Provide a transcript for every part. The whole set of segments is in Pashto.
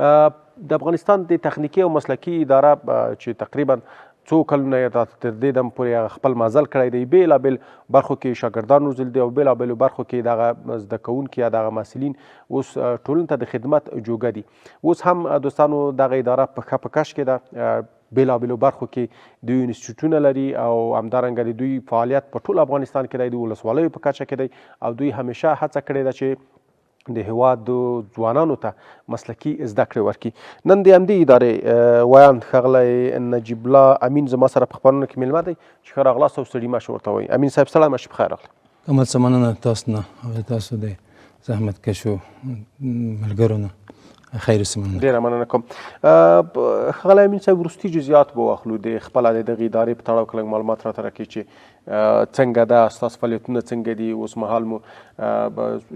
د افغانستان د تخنیکي او مسلکي اداره چې تقریبا څو کلونه یې تر دې دم پورې خپل مزل کړی دی، بېلابېل برخو کې شاګردان روزلي دي او بېلابېلو برخو کې دغه زده کوونکي یا دغه محصلین اوس ټولنې ته د خدمت جوګه دي. اوس هم دوستانو دغه اداره په ښه په کش کې ده، بېلابېلو برخو کې دوی انسټیټیوټونه لري او همدارنګه د دوی فعالیت په ټول افغانستان کې دی، د ولسوالیو په کچه کې دی او دوی همیشه هڅه کړې ده چې د هېواد ځوانانو ته مسلکي زده کړې ورکړي. نن د همدې ادارې ویاند ښاغلی نجیب الله امین زما سره په خپرونه کې میلمه دی چې ښه راغلاست او ستړي مه شئ ورته وایي. امین صاحب سلام، مشه په خیر راغلی. کمال څه مننه تاسو نه او د تاسو د زحمتکشو ملګرو نه خیر اوسې مننه. ډېره مننه کوم. ښاغلی امین صاحب وروستي جزیات به واخلو د خپله د دغې ادارې په تړاو که لږ معلومات راته راکړي چې څنګه ده، ستاسو فعالیتونه څنګه دي، اوس مهال مو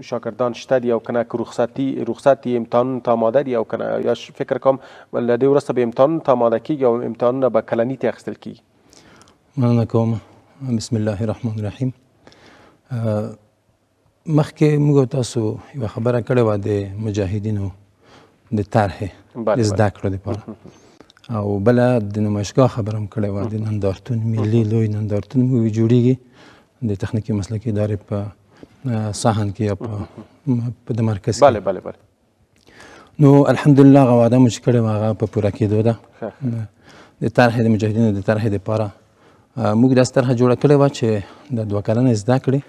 شاګردان شته دي او که نه که رخصت یې امتحانونو ته آماده دي او که نه، یا فکر کوم له دې وروسته به امتحانونو ته آماده کېږي او امتحانونه به کلني ته اخیستل کېږي؟ مننه کوم. بسم الله الرحمن الرحیم. مخکې موږ او تاسو یوه خبره کړې وه د مجاهدینو د طرحې د زده کړو دپاره او بله د نمایشګاه خبره هم کړې وه، د نندارتون ملي لوی نندارتون موږ جوړېږي د تخنیکي مسلکي ادارې په ساحن کې یا په د مرکز کې. بله بله بله. نو الحمدلله هغه وعده مو چې کړې وه هغه په پوره کېدو ده. د طرحې د مجاهدینو د طرحې دپاره موږ داسې طرحه جوړه کړې وه چې د 2 کلنه زده کړې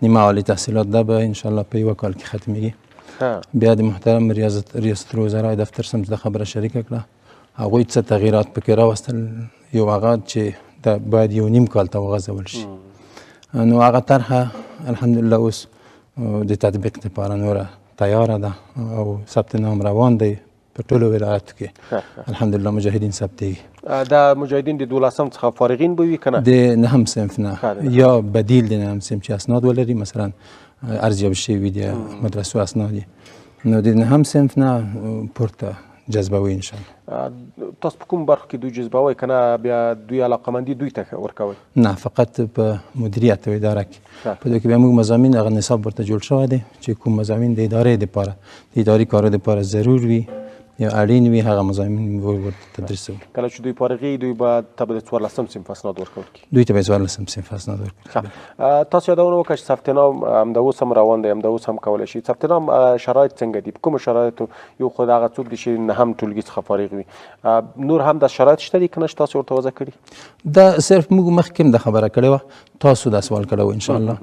نیمه عالي تحصیلات ده به انشاءالله په 1 کال کې ختمېږي. بیا د محترم ریاست الوزرا دفتر سم د خبره شریکه کړه، هغوی څه تغییرات پکې راوستل، یو هغه چې باید 1.5 کال ته وغځول شي. نو هغه طرحه الحمدلله اوس د تطبیق دپاره نوره تیاره ده او ثبت نام روان دی په ټولو ولایاتو کې الحمدلله مجاهدین ثبتېږي. دا مجاهدین د 12 څخه فارغین به وي که نه؟ د 9 صنف نه یا بدیل د 9 صنف چې اسناد ولري، مثلا ارزیابي شوي دي مدرسو اسناد یې، نو د 9 صنف نه پورته جذبوي انشاءالله. تاسو په کوم برخو کې دوی جذبوئ که نه بیا دوی علاقمندي دوی ته ورکوئ؟ نه، فقط په مدیریت او اداره کې. په دې کې بیا موږ مضامین هغه نصاب ورته جوړ شوی دی چې کوم مضامین د ادارې دپاره د اداري کارو دپاره ضرور وي یا اړین وي هغه مضامین ورته تدریسوي. کله چې دوی فارغي دوی به ته به د 14 صنف اسناد ورکول کېږي؟ دوی ته به 14 صنف اسناد ورکول. تاسو یادونه وکړه چې ثبت نام همدا اوس هم روان دی، همدا اوس هم کولی شي. ثبت نام شرایط څنګه دي؟ په کومو شرایطو؟ یو خو د هغه څوک دي چې 9 ټولګي څخه فارغ وي، نور هم د شرایط شته دي که نه چې تاسو ورته وضع کړي؟ دا صرف موږ مخکې هم د خبره کړې وه، تاسو دا سوال کړی و انشاءالله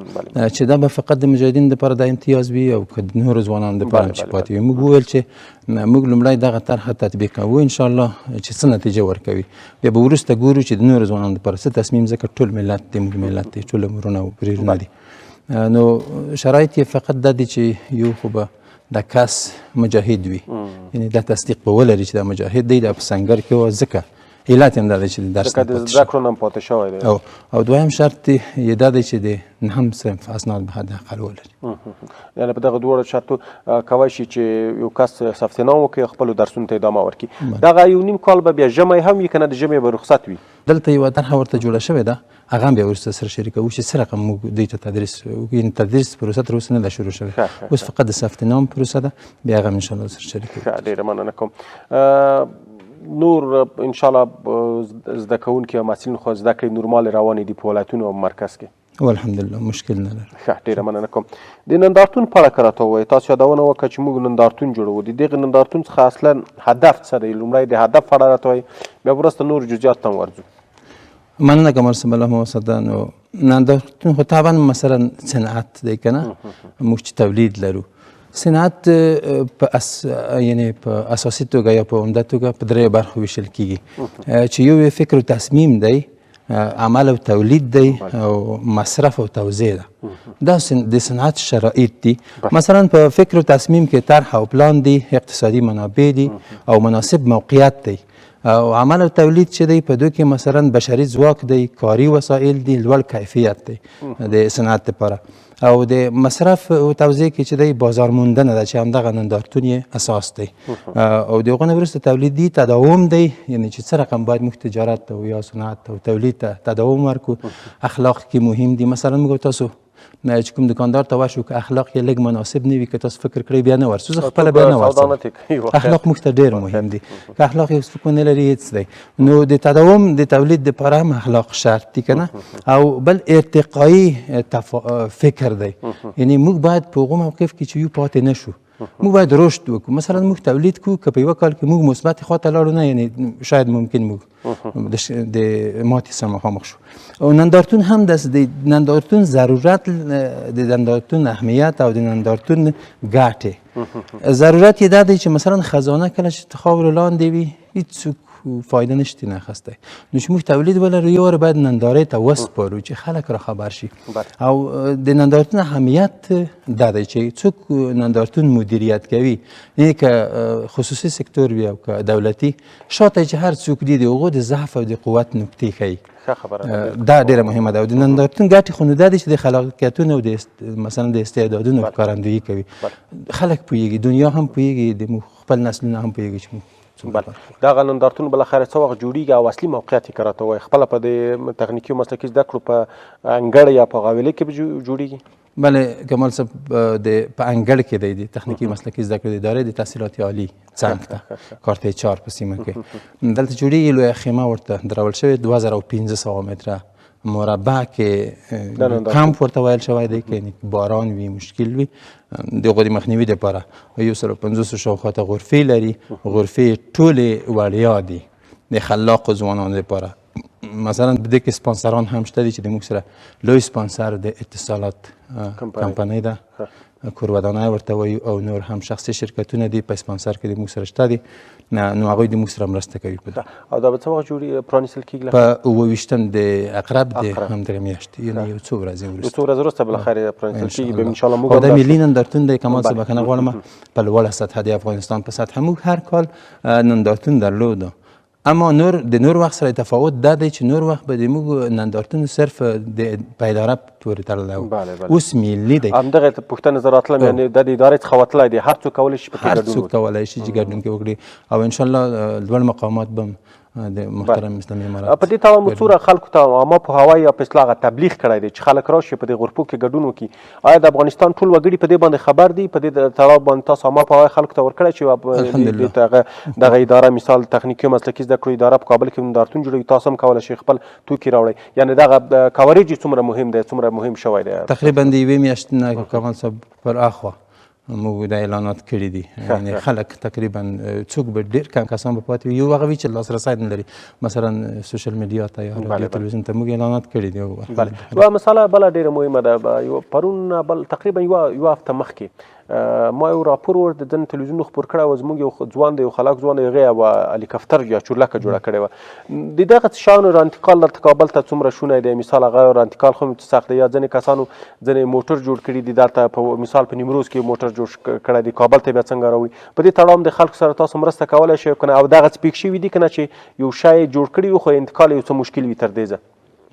چې دا به فقط د مجاهدینو دپاره د امتیاز وي او که د نورو ځوانانو دپاره هم چې پاتې وي. موږ وویل چې موږ لومړی دغه طرحه تطبیق کوو انشاءالله چې څه نتیجه ورکوي، بیا به وروسته ګورو چې د نورو ځوانانو دپاره څه تصمیم، ځکه ټول ملت دی، موږ ملت دی، ټول عمرونه او بریرونه دي. نو شرایط یې فقط دا دي چې یو خو به د کس مجاهد وي، یعنی دا تصدیق به ولري چې دا مجاهد دی، دا په سنګر کې وه، ځکه علت یې هم دا دی چې د درس نه د زده کړو نه هم پاتې شوی دی. او دویم شرط یې دا دی چې د 9 صنف اسناد به حداقل ولري. یعنې په دغه دواړو شرطو کولی شي چې یو کس ثبت نام وکړي، خپلو درسونو ته ادامه ورکړي. دغه 1.5 کال به بیا ژمی هم وي که نه د ژمي به رخصت وي؟ دلته یوه طرحه ورته جوړه شوې ده، هغه هم بیا وروسته سره شریکوو چې څه رقم موږ دوی ته تدریس، یعنې تدریس پروسه تر اوسه نه ده شروع شوې، اوس فقط د ثبت نام پروسه ده، بیا هغه هم انشاءالله سره شریکوو. ډېره مننه کوم. نور انشاءالله زده کوونکي او محصلین خو زده کړې نورمال روانې دي په ولایتونو او مرکز کې؟ الحمدلله مشکل نه لري. ډېره مننه کوم. د نندارتون په اړه که راته ووایئ، تاسو یادونه وکړه چې موږ نندارتون جوړوو، د دغې نندارتون څخه اصلا هدف څه دی؟ لومړی د هدف په اړه راته وایئ، بیا وروسته نور جزئیات ته هم ورځو. مننه کوم ارسم الله موسده. نو نندارتون خو طبعا مثلا صنعت دی که نه، موږ چې تولید لرو، صنعت یعنی په اساسي توګه یا په عمده توګه په 3 برخو ویشل کېږي چې یو یې فکر و تصمیم دی، عمل او تولید دی او مصرف او توزیع ده. دا د صنعت شرایط دي. مثلا په فکر و تصمیم کې طرح او پلان دی، اقتصادي منابع دي او مناسب موقعیت دی. او عمل او تولید چې دی په دوی کې مثلا بشري ځواک دی، کاري وسایل دي، لوړ کیفیت دی د صنعت لپاره. او د مصرف او توزیع کې چې دی بازار موندنه ده چې همدغه نندارتون یې اساس دی. او د هغو نه وروسته تولیدي تداوم دی، یعنی چې څه رقم باید موږ تجارت او یا صنعت او تولید ته تداوم ورکړو. اخلاق کې مهم دي. مثلا موږ تاسو چې کوم دکاندار ته ورشو که اخلاق یې لږ مناسب نه وي که تاسو فکر کړئ بیا نه ورسو، زه خپله بیا نه ورځم. اخلاق موږ ته ډېر مهم دي. که اخلاق یو څوک ونه لري هېڅ دی. نو د تداوم د تولید دپاره هم اخلاق شرط دي که نه. او بل ارتقایي فکر دی، یعنې موږ باید په هغو موقف کې چې یو پاتې نه شو، موږ باید رشد وکړو. مثلا موږ تولید کوو که په یوه کال کې موږ مثبت خوا ته لاړو نه، یعنې شاید ممکن موږ د ماتې سره مخامخ شو. او نندارتون هم داسې د نندارتون ضرورت، د نندارتون اهمیت او د نندارتون ګټې ضرورت یې دا دی چې مثلا خزانه کله چې خاورو لاندې وي هېڅوک فایده نشته نه اخیستی. نو چې موږ تولید ولرو یو وار باید نندارې ته وسپارو چې خلک را خبر شي. او د نندارتون اهمیت دا دی چې څوک نندارتون مدیریت کوي، یعنې که خصوصي سکتور وي او که دولتي، شاته چې هر څوک دي د هغو د ضعف او د قوت نکتې ښیي. دا ډېره مهمه ده. او د نندارتون ګټې خو نو دا دی چې د خلاقیتونو او مثلا د استعدادونو ښکارندویي کوي. خلک پوهېږي، دنیا هم پوهېږي، د خپل نسلونه هم پوهېږي چې دغه نندارتون بالاخره څه وخت جوړیږي او اصلي موقعیت یې که راته ووایي؟ خپله په د تخنیکي او مسلکي زده کړو په انګړ یا په غاویلې کې به جوړیږي؟ بله کمال صاحب په انګړ کې دی د تخنیکي مسلکي زده کړو د ادارې د تحصیلات عالي څنګ ته کارته 4 په سیمه کې دلته جوړیږي. لویه خیمه ورته درول شوې 2500 متره مربع کې کمپ ورته ویل شوی دی که باران وي مشکل وي د هغو د مخنیوي دپاره. 150 شاوخواته غرفې لري، غرفې ټولې وړیا دي د خلاقو ځوانانو دپاره. مثلا په دې کې سپانسران هم شته دي چې د موږ سره لوی سپانسر د اتصالات کمپنۍ ده، کورودانه ورته وایو، او نور هم شخصي شرکتونه دي په سپانسر کې د موږ سره شته دي. نو هغوی د موږ سره مرسته کوي. او دا به څه وخت پرانیستل کېږي؟ په 28 د اقرب د همدغې میاشتې، یعنې یو څو ورځې وروسته. یو څو ورځې وروسته بالاخره پرانیستل کېږي. انشاءالله موږ او دا ملي نندارتون دی کمال صاحب، بخښنه غواړم، په لوړه سطحه د افغانستان په سطحه موږ هر کال نندارتون درلودو. اما د نور وخت سره تفاوت دا دی چې نور وخت به د موږ نندارتون صرف په اداره پورې تړلی و، اوس ملي دی. همدغه پوښتنه زه راتلم، یعنې د ادارې څخه وتلی دی، هر څوک کولی شي پکې ګډون وکړي. هر څوک کولی شي چې ګډون کې وکړي. او انشاءالله لوړ مقامات به د محترم اسلامي امارات په دې تړاو مو څومره خلکو ته عامه پوهاوی یا په اصطلاح هغه تبلیغ کړی دی چې خلک راشي په دې غرفو کې ګډون وکړي؟ آیا د افغانستان ټول وګړي په دې باندې خبر دي؟ په دې تړاو باندې تاسو عامه پوهاوی خلکو ته ورکړی چې دغه اداره مثال تخنیکي او مسلکي زده کړو اداره په کابل کې نندارتون جوړوي، تاسو هم کولی شئ خپل توکي راوړئ؟ یعنې دغه کوریج څومره مهم دی، څومره مهم شوی دی؟ تقریبا د یوې میاشتې نه کمال صاحب پر اخوا موږ دا اعلانات کړي دي. یعنې خلک تقریبا څوک به ډېر کم کسان به پاتې وي، یو هغه وي چې لاسرسی نه لري مثلا سوشل میډیا ته یا رادیو تلویزیون ته، موږ اعلانات کړي دي. یوه مسله بله ډېره مهمه ده، پرون بل تقریبا یوه هفته مخکې ما یو راپور ورته د تلویزیون خپور کړی و، زموږ یو ځوان دی، یو خلاق ځوان دی، هغې یوه هلیکاپټر یا چورلکه جوړه کړې وه. د دغه شیانو رانتقال دلته کابل ته څومره شونی دی؟ مثال هغه رانتقال خو سخت دی، یا ځینې کسانو ځینې موټر جوړ کړي دي دلته، په مثال په نیمروز کې موټر جوړ کړی دی، کابل ته بیا څنګه راوړي؟ په دې تړاو د خلکو سره تاسو مرسته کولی شئ که نه؟ او دغه څه پېښ شوي دي که نه چې یو شی جوړ کړي وي خو انتقال یو څه مشکل وي تر دې ځه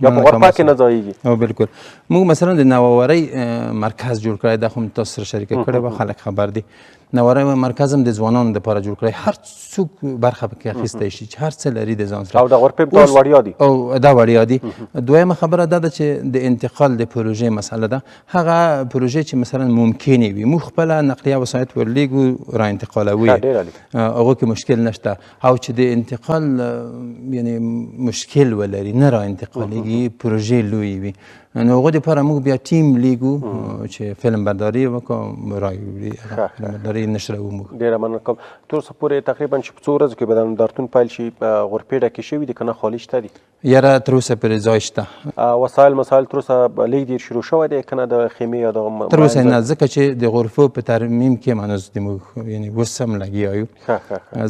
یا په غرفه کې نه ځایېږي؟ او بالکل موږ مثلا د نوآورۍ مرکز جوړ کړی، دا خو تاسو سره شریکه کړې وه، خلک خبر دي. نوآورۍ مرکز هم د ځوانانو دپاره جوړ کړی، هر څوک برخه پکې اخیستی شي چې هر څه لري د ځان سره. او د غرفې ټول وړیا دي؟ او دا وړیا دي. دویمه خبره دا ده چې د انتقال د پروژې مسله ده، هغه پروژې چې مثلا ممکنې وي موږ خپله نقلیه وسایط ورلیږو را انتقالوي، هغو کې مشکل نشته. او چې د انتقال یعنې مشکل ولري نه را انتقالیږي، پروژې لویې وي، نو هغو دپاره موږ بیا ټیم لیږو چې فلم برداري وکړو، را یې فلم برداري نشروو موږ. ډېره مننه کوم. تر اوسه پورې تقریبا چې په څو ورځو کې به د نندارتون پیل شي غرفې ډکې شوي دي که نه خالي شته دي؟ یاره تر اوسه پورې ځای شته. وسایل تر اوسه لږ ډېر شروع شوی دی که نه د خیمې یا دغه؟ تر اوسه نه، ځکه چې د غرفو په ترمیم کې هنوز موږ یعنې اوس هم لګیا یو،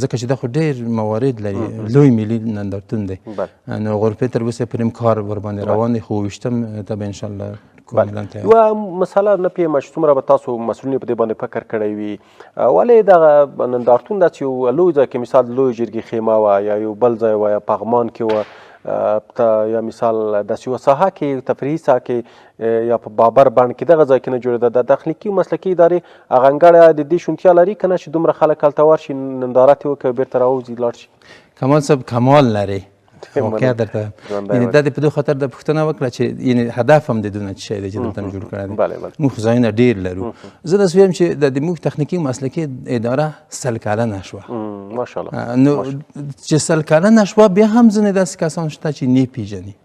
ځکه چې دا خو ډېر موارد لري، لوی ملي نندارتون دی. نو غرفې تر اوسه پورې کار ورباندې روان دی، خو 28 ته به انشاءالله یوه مسله نه پوهېږم چې څومره به تاسو مسؤلینو په دې باندې فکر کړی وي، ولې دغه نندارتون داسې یو لوی ځای کې مثال لوی جرګې خیمه وه یا یو بل ځای وه یا پغمان کې وه، یا مثال داسې یوه ساحه کې تفریحي ساحه کې یا په بابر بڼ کې دغه ځای کې نه جوړېده؟ د تخنیکي او مسلکي ادارې هغه انګړه د دې شونتیا لري که نه چې دومره خلک هلته ورشي نندارت یې وکړي او بېرته راوځي لاړ شي؟ کمال صاحب کمال لري، واقعا درته یعنې دا د په دې خاطر د پوښتنه وکړه چې یعنې هدف هم د دونه څه شی دی چې دلته مو جوړ کړی دی موږ خو ځایونه ډېر لرو زه داسې وایم چې د موږ تخنیکي مسلکي اداره 100 کلنه شوه ماشاءالله نو چې 100 کلنه شوه بیا هم ځینې داسې کسان شته چې نه پیژني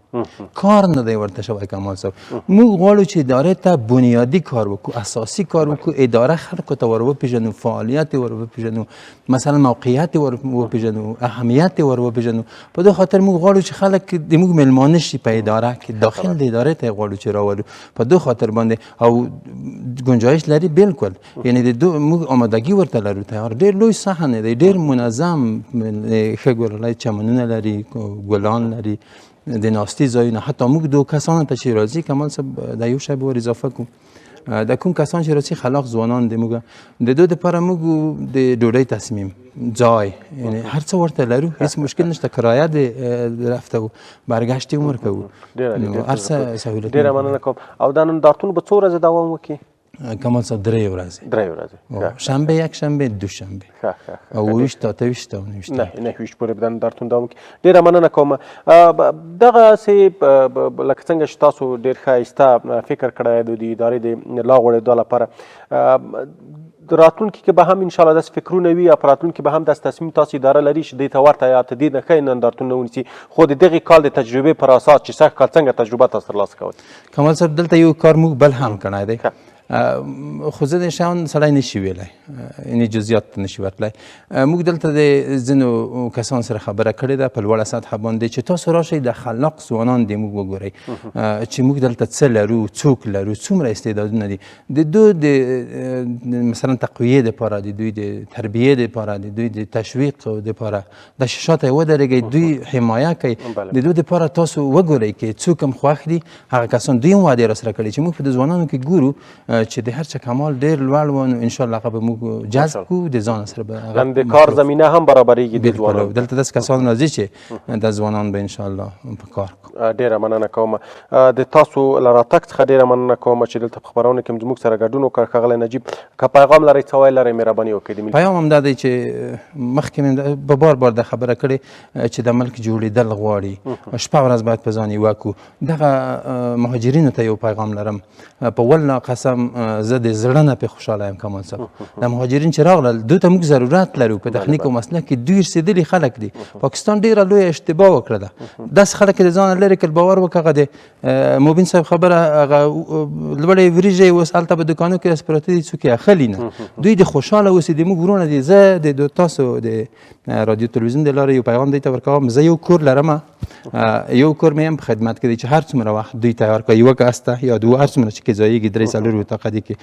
کار نه دی ورته شوی کمال صاحب موږ غواړو چې ادارې ته بنیادي کار وکړو اساسي کار وکړو اداره خلکو ته ور وپېژنو فعالیت یې ور وپېژنو مثلا موقعیت یې ور وپېژنو اهمیت یې ور وپېژنو په دې خاطر موږ غواړو چې خلک د موږ میلمانه شي په اداره کې داخل د ادارې ته یې غواړو چې راولو په دې خاطر باندې او ګنجایش لري بالکل یعنې موږ آمادګي ورته لرو تیار ډېر لوی صحن دی ډېر منظم ښه ګلالۍ چمنونه لري ګلان لري د ناستي ځایونه حتی موږ دو کسانو ته چې راځي کمال صاحب د یو شی به ور اضافه کوم د کوم کسان چې راځي خلاق ځوانان دي موږ د دوی دپاره موږ د ډوډۍ تصمیم ځای یعنې هر څه ورته لرو هېڅ مشکل نشته کرایه د رفته و برګشت یې هم ورکوو هر څه سهولت ډېره مننه کوم او دا نندارتون به څو ورځې دوام وکړي کمال صاحب 3 ورځې شنبه یک شنبه دوشنبه او 28 تا 28 تا 29 پورې به دا نندارتون دوام وکړي ډېره مننه کوم دغسې لکه څنګه چې تاسو ډېر ښایسته فکر کړی د ادارې د لا غوړېدو لپاره راتلونکي کې به هم انشاءالله داسې فکرونه وي یا په راتلونکي کې به هم داسې تصمیم تاسو اداره لري چې دې ته ورته یا ته دې نه ښه نندارتونونه ونیسي خو د دغې کال د تجربې پر اساس چې سږ کال څنګه تجربه تاسو ترلاسه کوئ کمال صاحب دلته یو کار موږ بل هم کړی دی خو زه د شیان سړی نشي ویلی یعنې جزیات ته نشي ورتلی موږ دلته د ځینو کسانو سره خبره کړې ده په لوړه سطحه باندې چې تاسو راشئ د خلاق ځوانان دې موږ وګورئ چې موږ دلته څه لرو څوک لرو څومره استعدادونه دي د دوی د مثلا تقویې دپاره د دوی د تربیې دپاره د دوی د تشویق دپاره د شاته یې ودرېږئ دوی حمایه کوي د دوی دپاره تاسو وګورئ که څوک هم خوښ دي هغه کسان دوی هم وعدې راسره کړي چې موږ په د ځوانانو کې ګورو چې د هر چا کمال ډېر لوړ و نو انشاءالله هغه به موږ جذب کړو د ځان سره به د کار زمینه هم برابرېږي د ځوانانو دلته داسې کسان راځي چې د ځوانان به انشاءالله په کار کړو ډېره مننه کوم د تاسو له راتګ څخه ډېره مننه کوم چې دلته په خپرونه کې زموږ سره ګډون وکړ ښاغلی نجیب که پیغام لرئ څه ویل لرئ مهرباني وکړئ پیغام هم دا دی چې مخکې مې په بار بار دا خبره کړې چې د ملک جوړېدل غواړي شپه ورځ باید په ځان یې وکړو دغه مهاجرینو ته یو پیغام لرم په والله قسم زه د زړه نه پې خوشحاله یم کمال صاحب د مهاجرین چې راغلل دوی ته موږ ضرورت لرو په تخنیک او مسلک کې دوی رسېدلي خلک دي پاکستان ډېره لویه اشتباه وکړه ده داسې خلک یې د ځانه لرې کړل باور وکړه هغه د مبین صاحب خبره هغه لوړې وریژې اوس هلته په دوکانو کې داسې پراته دي څوک یې اخلي نه دوی د خوشحاله اوسي د موږ وروڼه دي زه د تاسو د رادیو تلویزیون د لارې یو پیغام دوی ته ورکوم زه یو کور لرم یو کور مې هم په خدمت کې دی چې هر څومره وخت دوی تیار کړه یوه کس ته یا دوه هر څومره چې کې ځایېږي 3 څلور اتاقه دي کې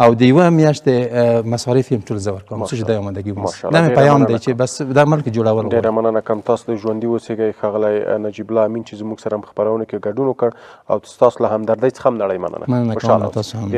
او د یوه میاشتې مصارف یې هم ټول زه ورکوم څه چې دا آمادګي ونیسي دا مې پیغام دی چې بس دا ملک جوړول ډېره مننه کوم تاسو د ژوندي اوسېږئ ښاغلی نجیب الله امین چې زموږ سره په خپرونه کې ګډون وکړ او ستاسو له همدردۍ څخه هم نړۍ مننه مننه کوم تاسو هم